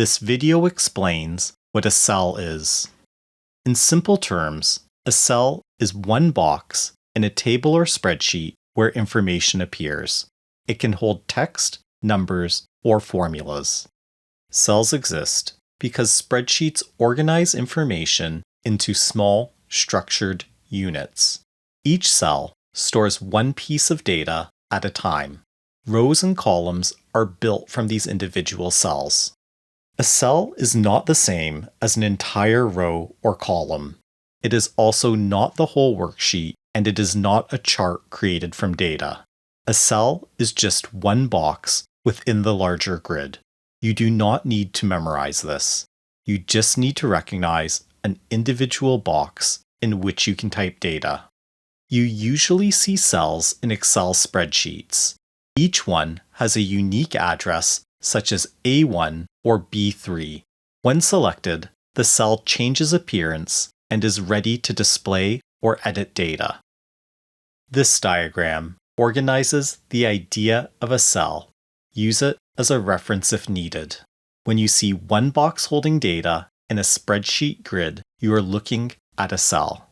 This video explains what a cell is. In simple terms, a cell is one box in a table or spreadsheet where information appears. It can hold text, numbers, or formulas. Cells exist because spreadsheets organize information into small, structured units. Each cell stores one piece of data at a time. Rows and columns are built from these individual cells. A cell is not the same as an entire row or column. It is also not the whole worksheet, and it is not a chart created from data. A cell is just one box within the larger grid. You do not need to memorize this. You just need to recognize an individual box in which you can type data. You usually see cells in Excel spreadsheets. Each one has a unique address such as A1 or B3. When selected, the cell changes appearance and is ready to display or edit data. This diagram organizes the idea of a cell. Use it as a reference if needed. When you see one box holding data in a spreadsheet grid, you are looking at a cell.